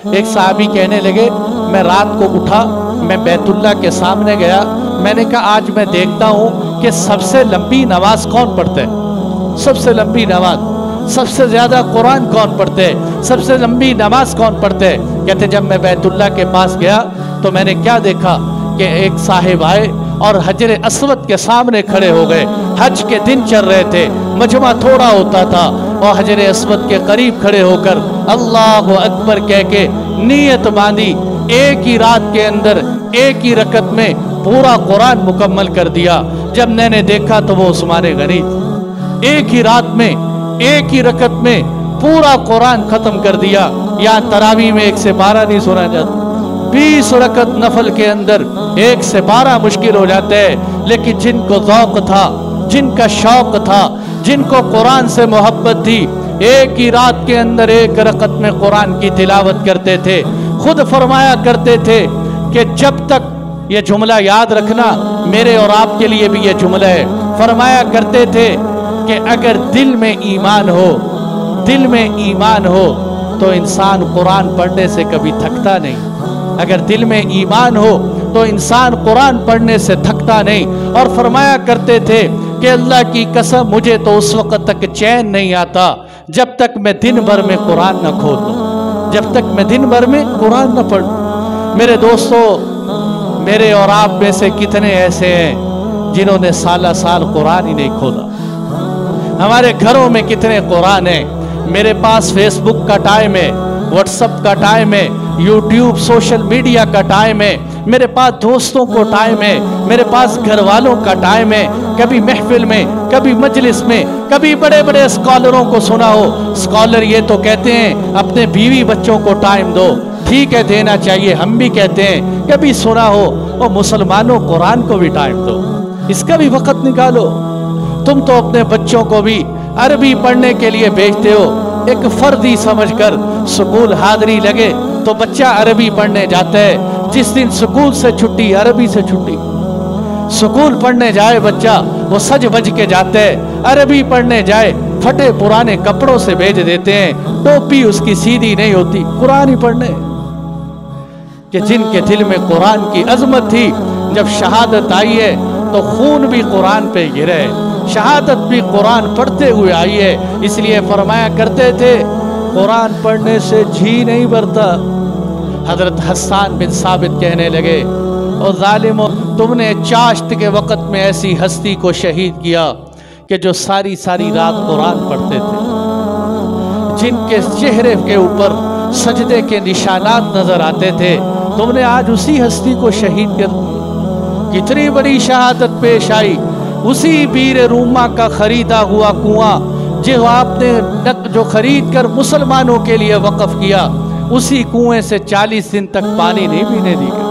ایک صحابی کہنے لگے میں رات کو اٹھا، میں بیت اللہ کے سامنے گیا، میں نے کہا آج میں دیکھتا ہوں کہ سب سے لمبی نماز کون پڑھتے ہیں، سب سے لمبی نماز، سب سے زیادہ قرآن کون پڑھتے ہیں، سب سے لمبی نماز کون پڑھتے ہیں۔ کہتے جب میں بیت اللہ کے پاس گیا تو میں نے کیا دیکھا کہ ایک صاحب آئے اور حجر اسود کے سامنے کھڑے ہو گئے، حج کے دن چل رہے تھے، مجمع تھوڑا ہوتا تھا، اور حجر اسود کے قریب کھڑے ہو کر اللہ اکبر کہہ کے نیت باندھی، ایک ہی رات کے اندر ایک ہی رکعت میں پورا قرآن مکمل کر دیا۔ جب میں نے دیکھا تو وہ عثمان غنی تھے، ایک ہی رات میں ایک ہی رکعت میں پورا قرآن ختم کر دیا۔ یہاں تراویح میں 1 سے 12 نہیں سنا جاتا، 20 رکعت نفل کے اندر 1 سے 12 مشکل ہو جاتے ہیں، لیکن جن کو ذوق تھا، جن کا شوق تھا، جن کو قرآن سے محبت تھی، ایک ہی رات کے اندر 1 رکعت میں قرآن کی تلاوت کرتے تھے۔ خود فرمایا کرتے تھے کہ جب تک، یہ جملہ یاد رکھنا میرے اور آپ کے لیے بھی یہ جملہ ہے، فرمایا کرتے تھے کہ اگر دل میں ایمان ہو، دل میں ایمان ہو تو انسان قرآن پڑھنے سے کبھی تھکتا نہیں، اگر دل میں ایمان ہو تو انسان قرآن پڑھنے سے تھکتا نہیں۔ اور فرمایا کرتے تھے کہ اللہ کی قسم مجھے تو اس وقت تک چین نہیں آتا جب تک میں دن بھر میں قرآن نہ کھول لوں، جب تک میں دن بھر میں قرآن نہ پڑھ لوں۔ میرے دوستو، میرے اور آپ میں سے کتنے ایسے ہیں جنہوں نے سالہ سال قرآن ہی نہیں کھولا؟ ہمارے گھروں میں کتنے قرآن ہیں؟ میرے پاس فیس بک کا ٹائم ہے، واٹس اپ کا ٹائم ہے، یوٹیوب سوشل میڈیا کا ٹائم ہے، میرے پاس دوستوں کو ٹائم ہے، میرے پاس گھر والوں کا ٹائم ہے۔ کبھی محفل میں، کبھی مجلس میں، کبھی بڑے بڑے اسکالروں کو سنا ہو، اسکالر یہ تو کہتے ہیں اپنے بیوی بچوں کو ٹائم دو، ٹھیک ہے دینا چاہیے، ہم بھی کہتے ہیں۔ کبھی سنا ہو اور مسلمانوں قرآن کو بھی ٹائم دو، اس کا بھی وقت نکالو۔ تم تو اپنے بچوں کو بھی عربی پڑھنے کے لیے بھیجتے ہو، ایک فردی سمجھ کر سکول حاضری لگے تو بچہ عربی پڑھنے جاتا ہے، جس دن سکول سے چھٹی عربی سے چھٹی، سکول پڑھنے جائے بچہ وہ سج بج کے جاتا ہے، عربی پڑھنے جائے پھٹے پرانے کپڑوں سے بھیج دیتے ہیں، ٹوپی اس کی سیدھی نہیں ہوتی، قرآن ہی پڑھنے۔ کہ جن کے دل میں قرآن کی عظمت تھی، جب شہادت آئی ہے تو خون بھی قرآن پہ گرے، شہادت بھی قرآن پڑھتے ہوئے آئی ہے۔ اس لیے فرمایا کرتے تھے قرآن پڑھنے سے جھی نہیں بھرتا۔ حضرت حسان بن ثابت کہنے لگے اور ظالمو، تم نے چاشت کے وقت میں ایسی ہستی کو شہید کیا کہ جو ساری ساری رات قرآن پڑھتے تھے، جن کے چہرے کے اوپر سجدے کے نشانات نظر آتے تھے، تم نے آج اسی ہستی کو شہید کر دیا۔ کتنی بڑی شہادت پیش آئی، اسی بیر روما کا خریدا ہوا کنواں جو آپ نے جو خرید کر مسلمانوں کے لیے وقف کیا، اسی کنویں سے 40 دن تک پانی نہیں پینے دیا،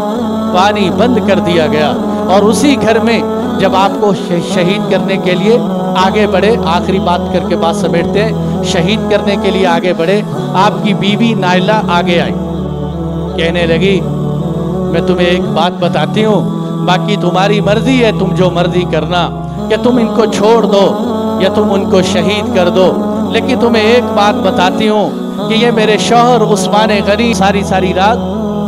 پانی بند کر دیا گیا۔ اور اسی گھر میں جب آپ کو شہید کرنے کے لیے آگے بڑھے، آخری بات کر کے بات سمیٹتے ہیں، شہید کرنے کے لیے آگے بڑھے، آپ کی بیوی نائلہ آگے آئی، کہنے لگی میں تمہیں ایک بات بتاتی ہوں، باقی تمہاری مرضی ہے، تم جو مرضی کرنا، کہ تم ان کو چھوڑ دو یا تم ان کو شہید کر دو، لیکن تمہیں ایک بات بتاتی ہوں کہ یہ میرے شوہر عثمان غنی ساری ساری رات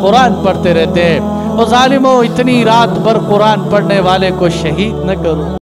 قرآن پڑھتے رہتے ہیں، اور ظالموں اتنی رات بھر قرآن پڑھنے والے کو شہید نہ کرو۔